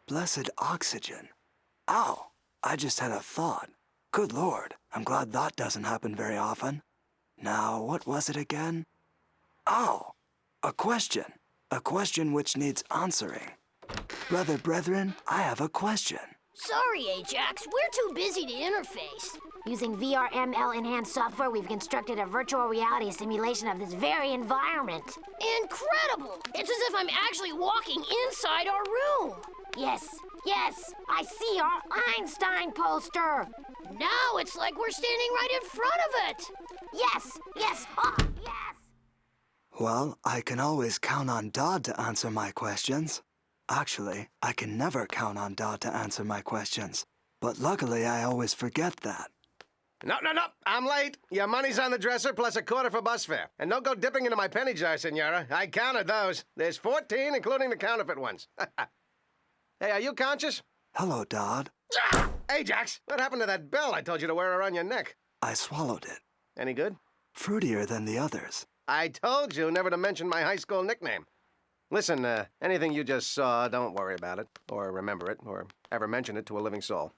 Blessed oxygen. Ow! I just had a thought. Good Lord, I'm glad that doesn't happen very often. Now, what was it again? Oh, a question. A question which needs answering. Brethren, I have a question. Sorry, Ajax. We're too busy to interface. Using VRML-enhanced software, we've constructed a virtual reality simulation of this very environment. Incredible! It's as if I'm actually walking inside our room. Yes, I see our Einstein poster. Now it's like we're standing right in front of it. Yes, yes. Well, I can always count on Dodd to answer my questions. Actually, I can never count on Dodd to answer my questions. But luckily, I always forget that. No. I'm late. Your money's on the dresser plus a quarter for bus fare. And don't go dipping into my penny jar, senora. I counted those. There's 14, including the counterfeit ones. Hey, are you conscious? Hello, Dodd. Ajax, what happened to that bell I told you to wear around your neck? I swallowed it. Any good? Fruitier than the others. I told you never to mention my high school nickname. Listen, anything you just saw, don't worry about it, or remember it, or ever mention it to a living soul.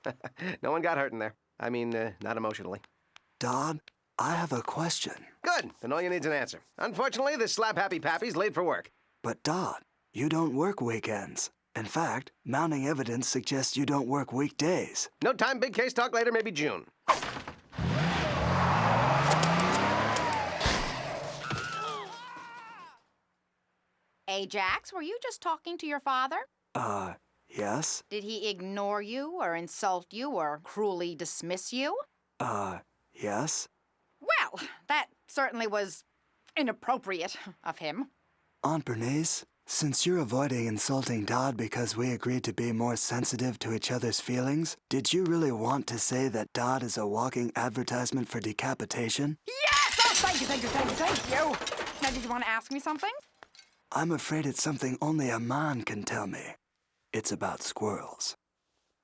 No one got hurt in there. I mean, not emotionally. Dodd, I have a question. Good, then all you need's an answer. Unfortunately, this slap-happy pappy's late for work. But Dodd, you don't work weekends. In fact, mounting evidence suggests you don't work weekdays. No time, big case, talk later, maybe June. Ajax, were you just talking to your father? Yes? Did he ignore you or insult you or cruelly dismiss you? Yes? Well, that certainly was inappropriate of him. Aunt Bernice, since you're avoiding insulting Dodd because we agreed to be more sensitive to each other's feelings, did you really want to say that Dodd is a walking advertisement for decapitation? Yes! Oh, thank you. Now, did you want to ask me something? I'm afraid it's something only a man can tell me. It's about squirrels.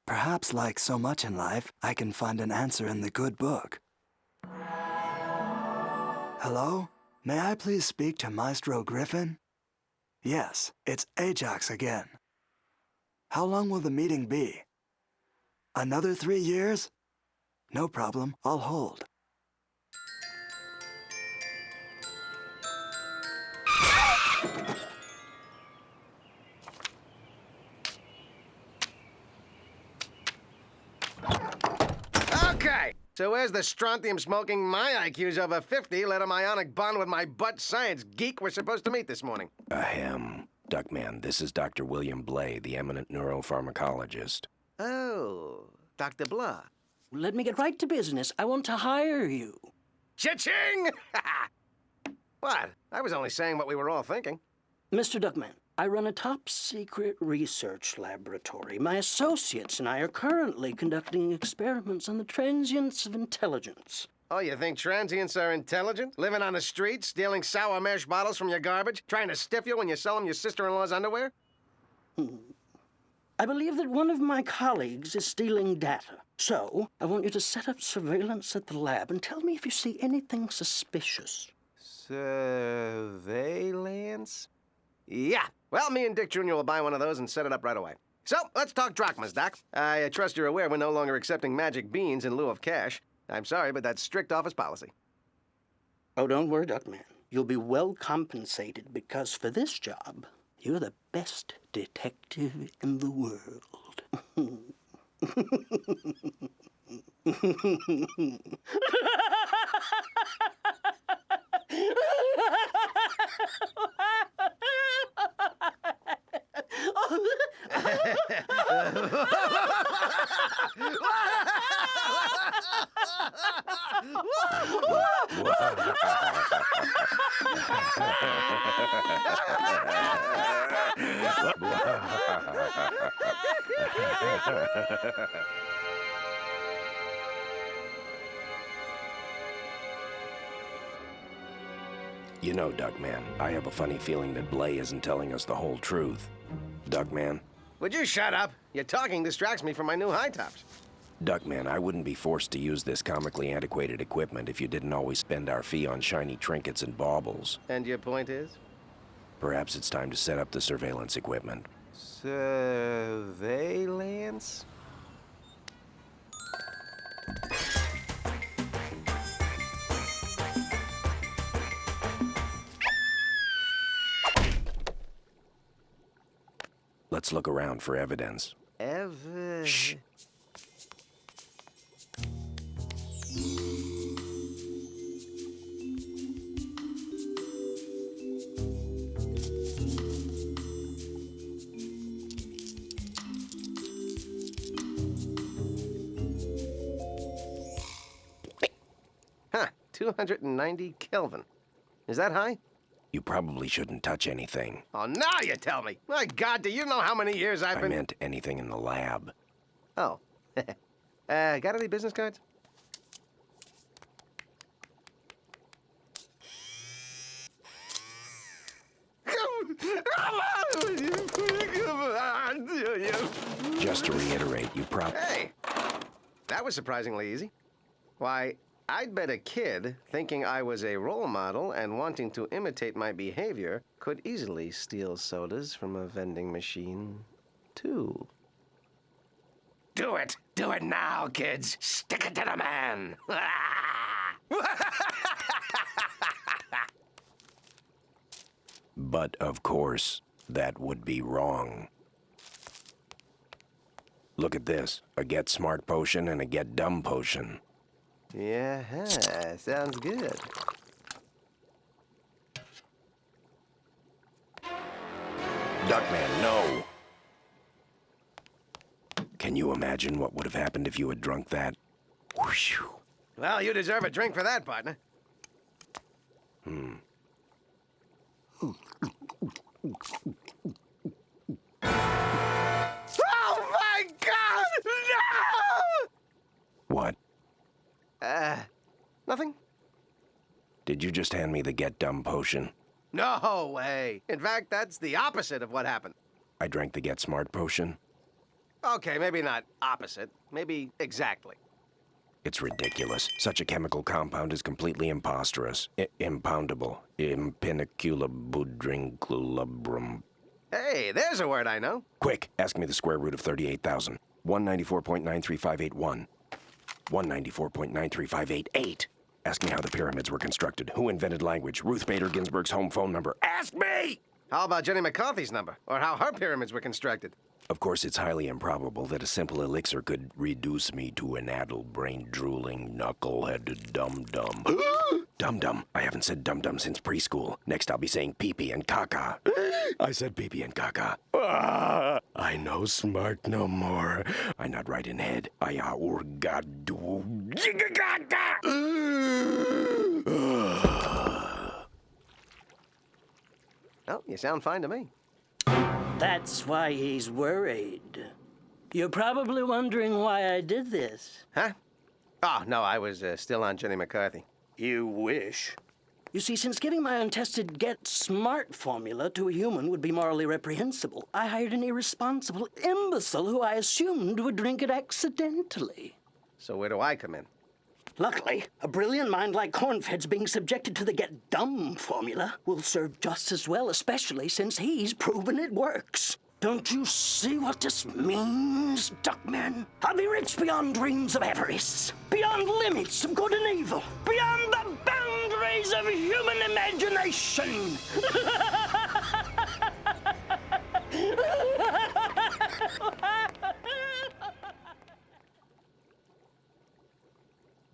Perhaps, like so much in life, I can find an answer in the good book. Hello? May I please speak to Maestro Griffin? Yes, it's Ajax again. How long will the meeting be? Another 3 years? No problem, I'll hold. Okay, so where's the strontium smoking my IQ's over 50 let him ionic bond with my butt science geek we're supposed to meet this morning? Ahem. Duckman, this is Dr. William Blay, the eminent neuropharmacologist. Oh, Dr. Blah. Let me get right to business. I want to hire you. Cha-ching! What? I was only saying what we were all thinking. Mr. Duckman, I run a top-secret research laboratory. My associates and I are currently conducting experiments on the transients of intelligence. Oh, you think transients are intelligent? Living on the street, stealing sour mash bottles from your garbage, trying to stiff you when you sell them your sister-in-law's underwear? I believe that one of my colleagues is stealing data. So, I want you to set up surveillance at the lab and tell me if you see anything suspicious. Surveillance? Yeah. Well, me and Dick Jr. will buy one of those and set it up right away. So, let's talk drachmas, Doc. I trust you're aware we're no longer accepting magic beans in lieu of cash. I'm sorry, but that's strict office policy. Oh, don't worry, Duckman. You'll be well compensated because for this job, you're the best detective in the world. You know, Duckman, I have a funny feeling that Blay isn't telling us the whole truth. Duckman? Would you shut up? Your talking distracts me from my new high tops. Duckman, I wouldn't be forced to use this comically antiquated equipment if you didn't always spend our fee on shiny trinkets and baubles. And your point is? Perhaps it's time to set up the surveillance equipment. Surveillance? Let's look around for evidence. Shh. Huh, 290 Kelvin. Is that high? You probably shouldn't touch anything. Oh, now you tell me. My God, do you know how many years I've I been... meant anything in the lab. Oh. Got any business cards? Just to reiterate, Hey, that was surprisingly easy. Why, I'd bet a kid, thinking I was a role model and wanting to imitate my behavior, could easily steal sodas from a vending machine, too. Do it! Do it now, kids! Stick it to the man! But of course, that would be wrong. Look at this, a get smart potion and a get dumb potion. Yeah, sounds good. Duckman, no! Can you imagine what would have happened if you had drunk that? Whoosh. Well, you deserve a drink for that, partner. Oh my God! No! What? Nothing? Did you just hand me the get dumb potion? No way. In fact, that's the opposite of what happened. I drank the get smart potion? Okay, maybe not opposite. Maybe exactly. It's ridiculous. Such a chemical compound is completely imposterous. Impoundable. Impiniculabudrinculabrum. Hey, there's a word I know. Quick, ask me the square root of 38,000. 194.93581. 194.93588. Ask me how the pyramids were constructed. Who invented language? Ruth Bader Ginsburg's home phone number. Ask me! How about Jenny McCarthy's number? Or how her pyramids were constructed? Of course, it's highly improbable that a simple elixir could reduce me to an addle-brained, drooling, knuckle-headed dum-dum. Dum-dum. I haven't said dum-dum since preschool. Next, I'll be saying pee-pee and caca. I said pee-pee and caca. I no smart no more. I not right in head. I urgadu. Oh, you sound fine to me. That's why he's worried. You're probably wondering why I did this. Huh? Oh, no, I was still on Jenny McCarthy. You wish. You see, since giving my untested Get Smart formula to a human would be morally reprehensible, I hired an irresponsible imbecile who I assumed would drink it accidentally. So where do I come in? Luckily, a brilliant mind like Cornfed's being subjected to the Get Dumb formula will serve just as well, especially since he's proven it works. Don't you see what this means, Duckman? I'll be rich beyond dreams of avarice, beyond limits of good and evil, beyond the boundaries of human imagination.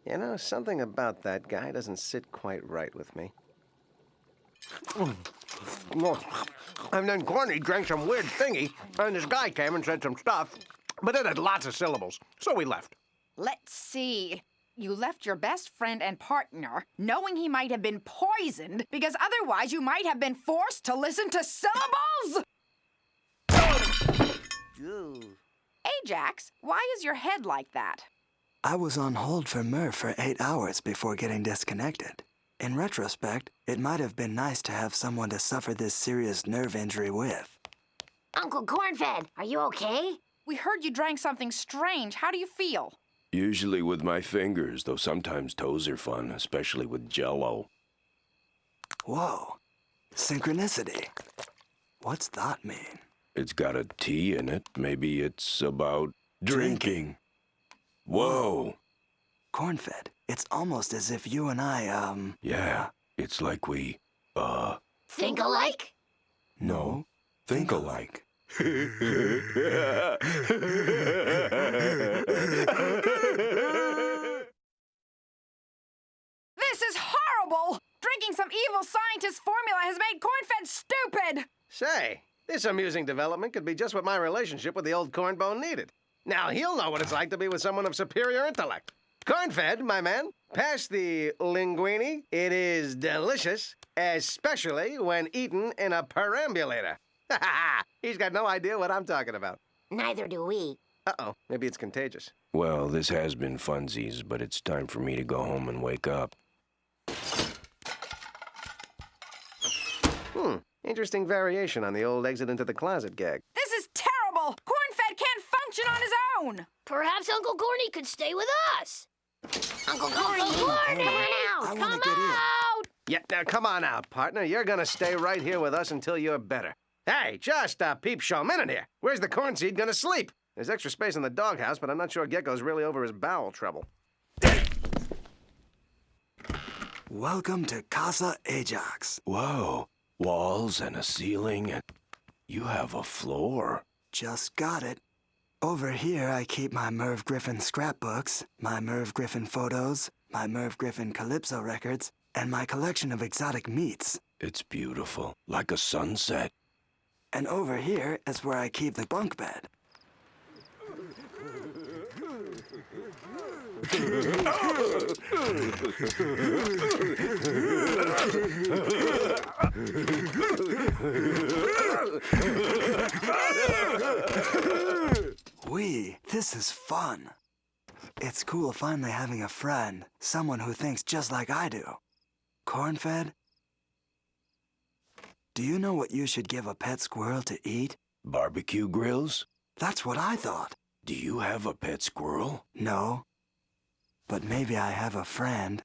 You know, something about that guy doesn't sit quite right with me. And then Corny drank some weird thingy, and this guy came and said some stuff, but it had lots of syllables, so we left. Let's see. You left your best friend and partner knowing he might have been poisoned because otherwise you might have been forced to listen to syllables? Ajax, why is your head like that? I was on hold for Murph for 8 hours before getting disconnected. In retrospect, it might have been nice to have someone to suffer this serious nerve injury with. Uncle Cornfed, are you okay? We heard you drank something strange. How do you feel? Usually with my fingers, though sometimes toes are fun, especially with Jell-O. Whoa. Synchronicity. What's that mean? It's got a T in it. Maybe it's about drinking. Whoa. Corn-fed, it's almost as if you and I, Yeah, it's like we, Think alike? no, think alike. This is horrible! Drinking some evil scientist formula has made Cornfed stupid! Say, this amusing development could be just what my relationship with the old cornbone needed. Now he'll know what it's like to be with someone of superior intellect. Cornfed, my man, pass the linguine. It is delicious, especially when eaten in a perambulator. He's got no idea what I'm talking about. Neither do we. Uh-oh, maybe it's contagious. Well, this has been funsies, but it's time for me to go home and wake up. Interesting variation on the old exit into the closet gag. This is terrible! Cornfed can't function on his own! Perhaps Uncle Corny could stay with us. Uncle Corny! Come on I out! want to get in. Out! Yeah, now come on out, partner. You're gonna stay right here with us until you're better. Hey, just a peep show minute here. Where's the corn seed gonna sleep? There's extra space in the doghouse, but I'm not sure Gecko's really over his bowel trouble. Welcome to Casa Ajax. Whoa, walls and a ceiling, and you have a floor. Just got it. Over here, I keep my Merv Griffin scrapbooks, my Merv Griffin photos, my Merv Griffin Calypso records, and my collection of exotic meats. It's beautiful, like a sunset. And over here is where I keep the bunk bed. This is fun. It's cool finally having a friend, someone who thinks just like I do. Corn-fed? Do you know what you should give a pet squirrel to eat? Barbecue grills? That's what I thought. Do you have a pet squirrel? No. But maybe I have a friend.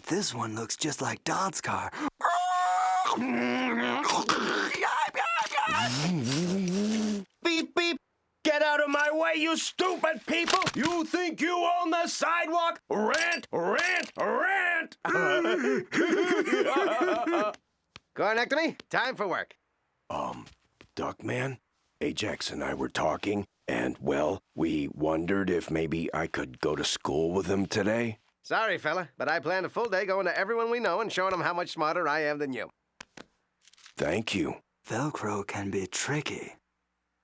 This one looks just like Dodd's car. Beep, beep! Get out of my way, you stupid people! You think you own the sidewalk? Rant, rant, rant! Cornectomy, time for work. Duckman, Ajax and I were talking, and, well, we wondered if maybe I could go to school with him today. Sorry, fella, but I planned a full day going to everyone we know and showing them how much smarter I am than you. Thank you. Velcro can be tricky.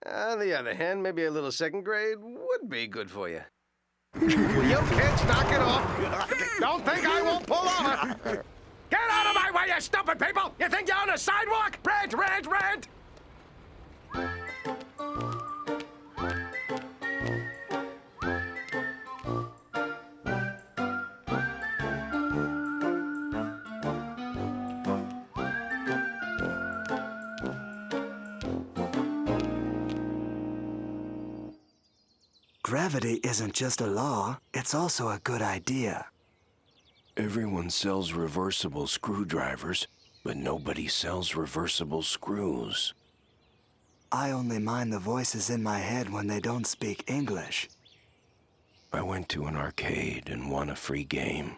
On the other hand, maybe a little second grade would be good for you. You kids, knock it off. Don't think I won't pull over. Get out of my way, you stupid people! You think you're on a sidewalk? Rant, rant, rant! Gravity isn't just a law, it's also a good idea. Everyone sells reversible screwdrivers, but nobody sells reversible screws. I only mind the voices in my head when they don't speak English. I went to an arcade and won a free game,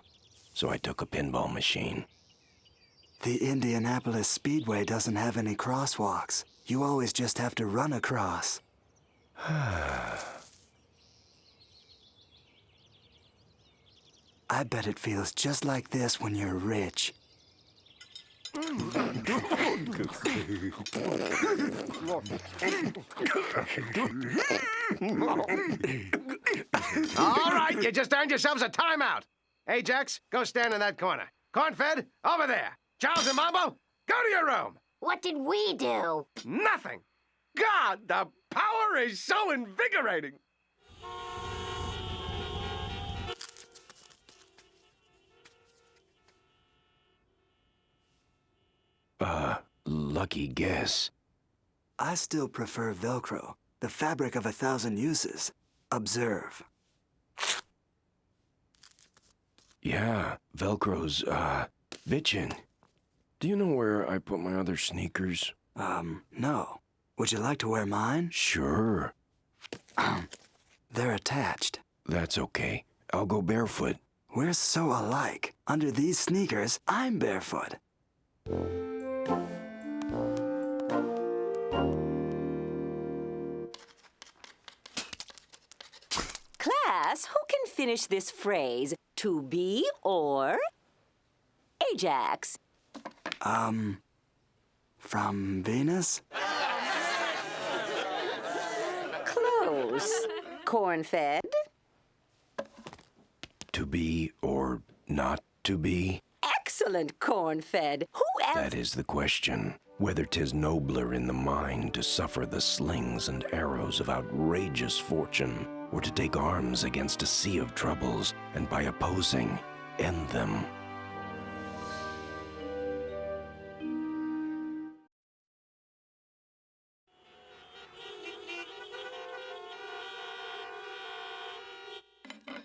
so I took a pinball machine. The Indianapolis Speedway doesn't have any crosswalks. You always just have to run across. I bet it feels just like this when you're rich. All right, you just earned yourselves a timeout. Ajax, go stand in that corner. Cornfed, over there. Charles and Mambo, go to your room. What did we do? Nothing. God, the power is so invigorating. Lucky guess. I still prefer Velcro, the fabric of 1,000 uses. Observe. Yeah, Velcro's, bitchin'. Do you know where I put my other sneakers? No. Would you like to wear mine? Sure. They're attached. That's okay. I'll go barefoot. We're so alike. Under these sneakers, I'm barefoot. Class, who can finish this phrase? To be or Ajax? From Venus? Close. Corn-fed? To be or not to be? Excellent, corn-fed. Who else? That is the question. Whether 'tis nobler in the mind to suffer the slings and arrows of outrageous fortune, or to take arms against a sea of troubles, and by opposing, end them.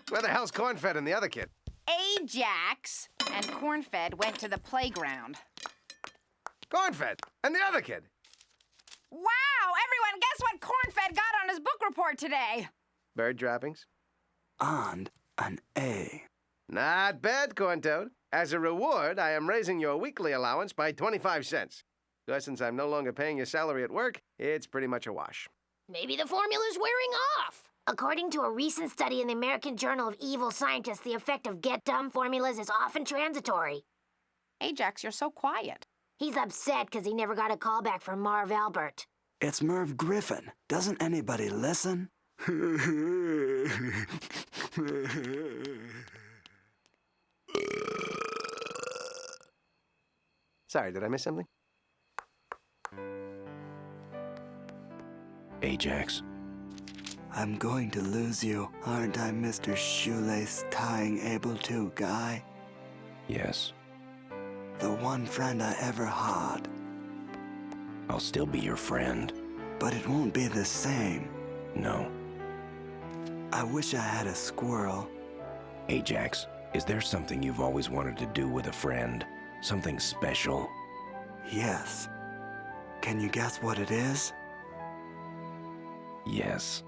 Where the hell's Cornfed and the other kid? Ajax and Cornfed went to the playground. Cornfed and the other kid? Wow! Everyone, guess what Cornfed got on his book report today? Bird droppings? And an A. Not bad, Corntoad. As a reward, I am raising your weekly allowance by 25 cents. Because since I'm no longer paying your salary at work, it's pretty much a wash. Maybe the formula's wearing off. According to a recent study in the American Journal of Evil Scientists, the effect of get dumb formulas is often transitory. Ajax, you're so quiet. He's upset because he never got a call back from Marv Albert. It's Merv Griffin. Doesn't anybody listen? Sorry, did I miss something? Ajax, I'm going to lose you, aren't I, Mr. Shoelace Tying Able To Guy? yes. The one friend I ever had. I'll still be your friend. But it won't be the same. No. I wish I had a squirrel. Ajax, is there something you've always wanted to do with a friend? Something special? Yes. Can you guess what it is? Yes.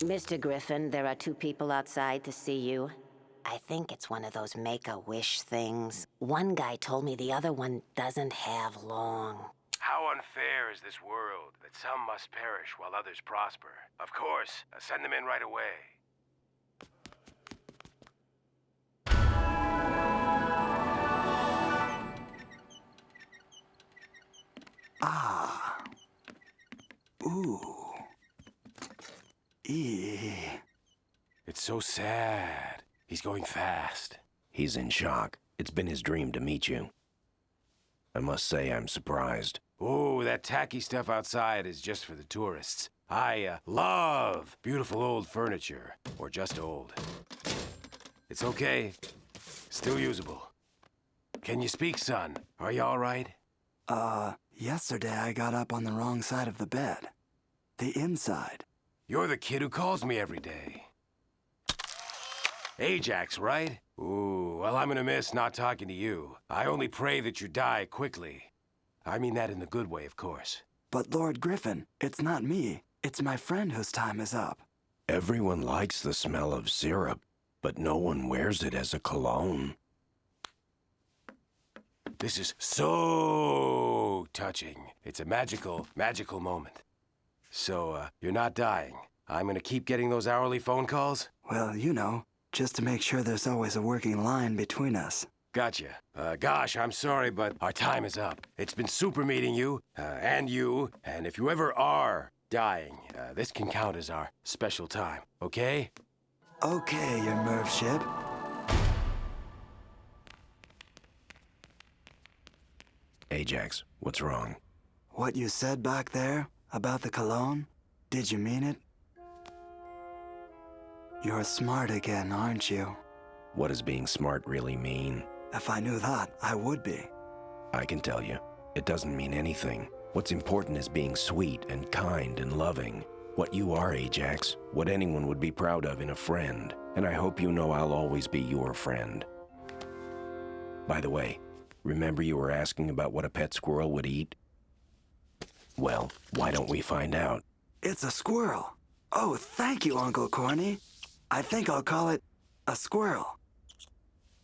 Mr. Griffin, there are two people outside to see you. I think it's one of those make-a-wish things. One guy told me the other one doesn't have long. How unfair is this world, that some must perish while others prosper. Of course, send them in right away. Ah. Ooh. It's so sad. He's going fast. He's in shock. It's been his dream to meet you. I must say I'm surprised. Oh, that tacky stuff outside is just for the tourists. I love beautiful old furniture. Or just old. It's okay. Still usable. Can you speak, son? Are you all right? Yesterday I got up on the wrong side of the bed. The inside. You're the kid who calls me every day. Ajax, right? Ooh, well, I'm gonna miss not talking to you. I only pray that you die quickly. I mean that in the good way, of course. But Lord Griffin, it's not me. It's my friend whose time is up. Everyone likes the smell of syrup, but no one wears it as a cologne. This is so touching. It's a magical, magical moment. So, you're not dying. I'm gonna keep getting those hourly phone calls? Well, you know, just to make sure there's always a working line between us. Gotcha. Gosh, I'm sorry, but our time is up. It's been super meeting you, and if you ever are dying, this can count as our special time, okay? Okay, your Merv ship. Ajax, what's wrong? What you said back there about the cologne? Did you mean it? You're smart again, aren't you? What does being smart really mean? If I knew that, I would be. I can tell you, it doesn't mean anything. What's important is being sweet and kind and loving. What you are, Ajax. What anyone would be proud of in a friend. And I hope you know I'll always be your friend. By the way, remember you were asking about what a pet squirrel would eat? Well, why don't we find out? It's a squirrel. Oh, thank you, Uncle Corny. I think I'll call it a squirrel.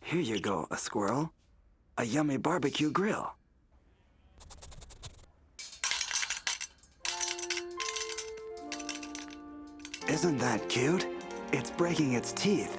Here you go, a squirrel. A yummy barbecue grill. Isn't that cute? It's breaking its teeth.